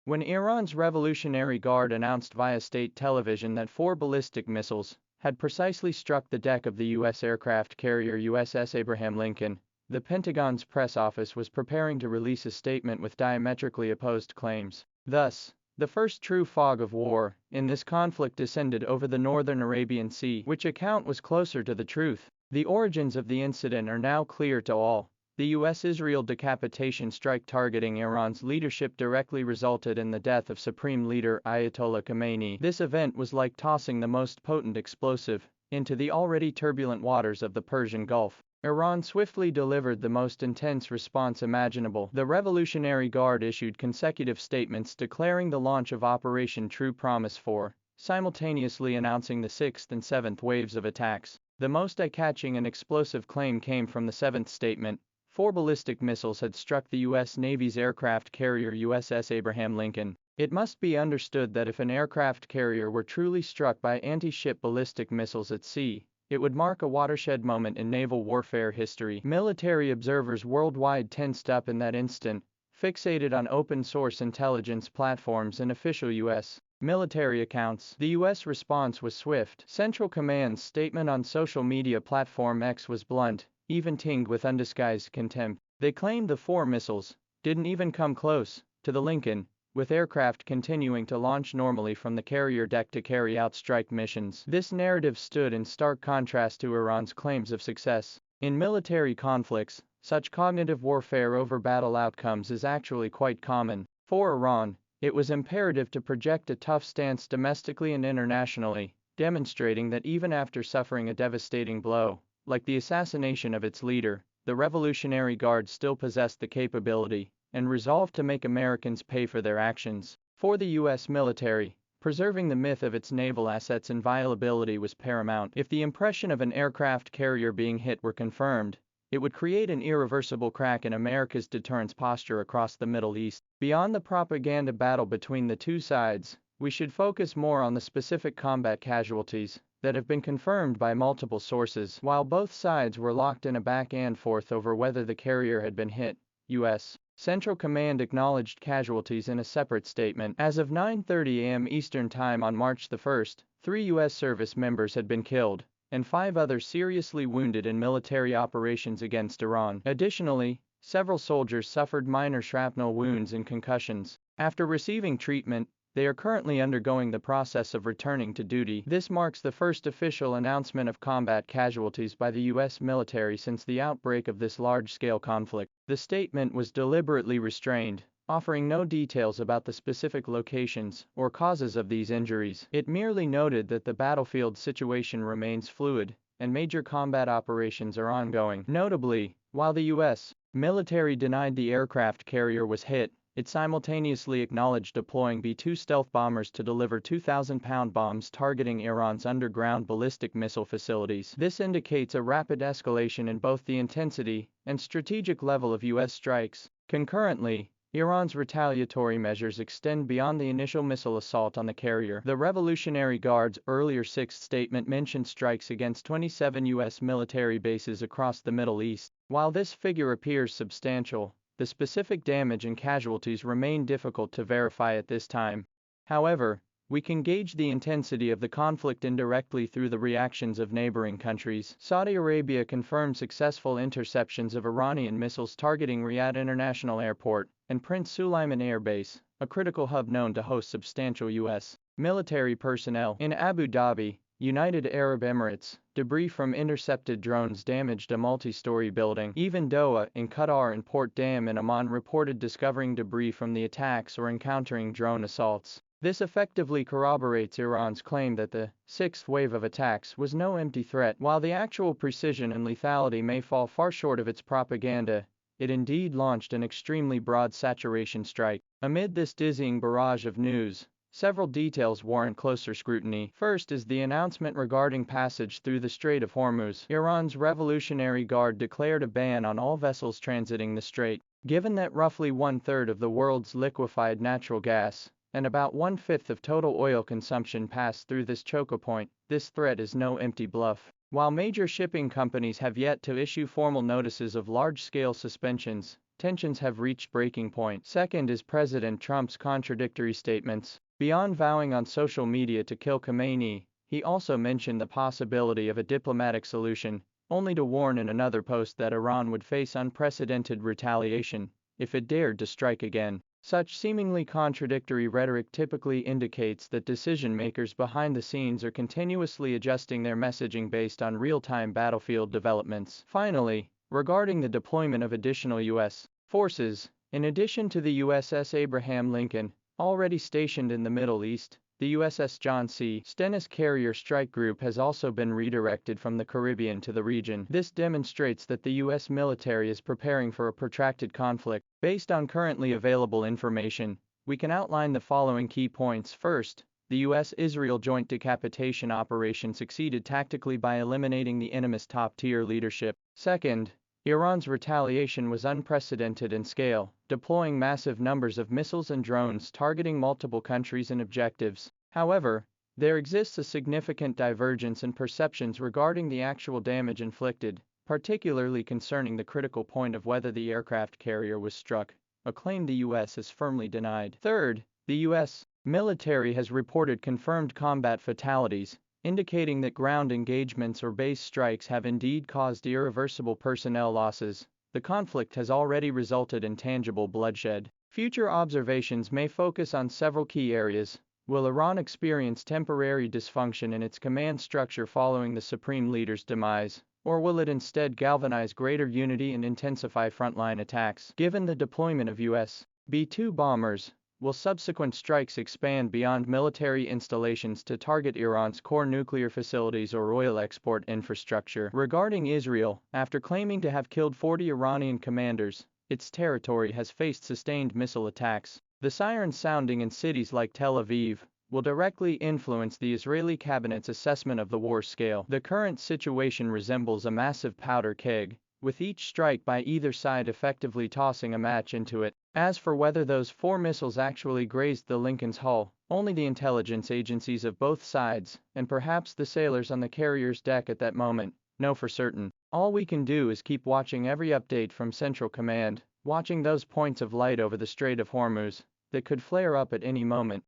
When Iran's Revolutionary Guard announced via state television that 4 ballistic missiles had precisely struck the deck of the U.S. aircraft carrier USS Abraham Lincoln, the Pentagon's press office was preparing to release a statement with diametrically opposed claims. Thus, the first true fog of war in this conflict descended over the northern Arabian Sea, which account was closer to the truth. The origins of the incident are now clear to all. The U.S.-Israel decapitation strike targeting Iran's leadership directly resulted in the death of Supreme Leader Ayatollah Khamenei. This event was like tossing the most potent explosive into the already turbulent waters of the Persian Gulf. Iran swiftly delivered the most intense response imaginable. The Revolutionary Guard issued consecutive statements declaring the launch of Operation True Promise 4, simultaneously announcing the 6th and 7th waves of attacks. The most eye-catching and explosive claim came from the 7th statement. 4 ballistic missiles had struck the U.S. Navy's aircraft carrier USS Abraham Lincoln. It must be understood that if an aircraft carrier were truly struck by anti-ship ballistic missiles at sea, it would mark a watershed moment in naval warfare history. Military observers worldwide tensed up in that instant, fixated on open-source intelligence platforms and official U.S. military accounts. The U.S. response was swift. Central Command's statement on social media platform X was blunt, even tinged with undisguised contempt. They claimed the 4 missiles didn't even come close to the Lincoln, with aircraft continuing to launch normally from the carrier deck to carry out strike missions. This narrative stood in stark contrast to Iran's claims of success. In military conflicts, such cognitive warfare over battle outcomes is actually quite common. For Iran, it was imperative to project a tough stance domestically and internationally, demonstrating that even after suffering a devastating blow, like the assassination of its leader, the Revolutionary Guard still possessed the capability and resolve to make Americans pay for their actions. For the U.S. military, preserving the myth of its naval assets' inviolability was paramount. If the impression of an aircraft carrier being hit were confirmed, it would create an irreversible crack in America's deterrence posture across the Middle East. Beyond the propaganda battle between the two sides, we should focus more on the specific combat casualties that have been confirmed by multiple sources. While both sides were locked in a back-and-forth over whether the carrier had been hit, U.S. Central Command acknowledged casualties in a separate statement. As of 9:30 a.m. Eastern Time on March the 1st, 3 U.S. service members had been killed, and 5 others seriously wounded in military operations against Iran. Additionally, several soldiers suffered minor shrapnel wounds and concussions. After receiving treatment, they are currently undergoing the process of returning to duty. This marks the first official announcement of combat casualties by the U.S. military since the outbreak of this large-scale conflict. The statement was deliberately restrained, offering no details about the specific locations or causes of these injuries. It merely noted that the battlefield situation remains fluid, and major combat operations are ongoing. Notably, while the U.S. military denied the aircraft carrier was hit, it simultaneously acknowledged deploying B-2 stealth bombers to deliver 2,000-pound bombs targeting Iran's underground ballistic missile facilities. This indicates a rapid escalation in both the intensity and strategic level of U.S. strikes. Concurrently, Iran's retaliatory measures extend beyond the initial missile assault on the carrier. The Revolutionary Guard's earlier 6th statement mentioned strikes against 27 U.S. military bases across the Middle East. While this figure appears substantial, the specific damage and casualties remain difficult to verify at this time. However, we can gauge the intensity of the conflict indirectly through the reactions of neighboring countries. Saudi Arabia confirmed successful interceptions of Iranian missiles targeting Riyadh International Airport and Prince Sulaiman Air Base, a critical hub known to host substantial U.S. military personnel. In Abu Dhabi, United Arab Emirates, debris from intercepted drones damaged a multi-story building. Even Doha in Qatar and Port Dam in Oman reported discovering debris from the attacks or encountering drone assaults. This effectively corroborates Iran's claim that the 6th wave of attacks was no empty threat. While the actual precision and lethality may fall far short of its propaganda, it indeed launched an extremely broad saturation strike. Amid this dizzying barrage of news, several details warrant closer scrutiny. First is the announcement regarding passage through the Strait of Hormuz. Iran's Revolutionary Guard declared a ban on all vessels transiting the strait. Given that roughly 1/3 of the world's liquefied natural gas and about 1/5 of total oil consumption pass through this choke point, this threat is no empty bluff. While major shipping companies have yet to issue formal notices of large-scale suspensions, tensions have reached breaking point. Second is President Trump's contradictory statements. Beyond vowing on social media to kill Khamenei, he also mentioned the possibility of a diplomatic solution, only to warn in another post that Iran would face unprecedented retaliation if it dared to strike again. Such seemingly contradictory rhetoric typically indicates that decision-makers behind the scenes are continuously adjusting their messaging based on real-time battlefield developments. Finally, regarding the deployment of additional U.S. forces, in addition to the USS Abraham Lincoln, already stationed in the Middle East, the USS John C. Stennis carrier strike group has also been redirected from the Caribbean to the region. This demonstrates that the U.S. military is preparing for a protracted conflict. Based on currently available information, we can outline the following key points. First, the U.S.-Israel joint decapitation operation succeeded tactically by eliminating the enemy's top-tier leadership. Second, Iran's retaliation was unprecedented in scale, deploying massive numbers of missiles and drones targeting multiple countries and objectives. However, there exists a significant divergence in perceptions regarding the actual damage inflicted, particularly concerning the critical point of whether the aircraft carrier was struck, a claim the U.S. has firmly denied. Third, the U.S. military has reported confirmed combat fatalities, indicating that ground engagements or base strikes have indeed caused irreversible personnel losses. The conflict has already resulted in tangible bloodshed. Future observations may focus on several key areas. Will Iran experience temporary dysfunction in its command structure following the supreme leader's demise, or will it instead galvanize greater unity and intensify frontline attacks? Given the deployment of U.S. B-2 bombers, will subsequent strikes expand beyond military installations to target Iran's core nuclear facilities or oil export infrastructure? Regarding Israel, after claiming to have killed 40 Iranian commanders, its territory has faced sustained missile attacks. The sirens sounding in cities like Tel Aviv will directly influence the Israeli cabinet's assessment of the war scale. The current situation resembles a massive powder keg, with each strike by either side effectively tossing a match into it. As for whether those 4 missiles actually grazed the Lincoln's hull, only the intelligence agencies of both sides, and perhaps the sailors on the carrier's deck at that moment, know for certain. All we can do is keep watching every update from Central Command, watching those points of light over the Strait of Hormuz that could flare up at any moment.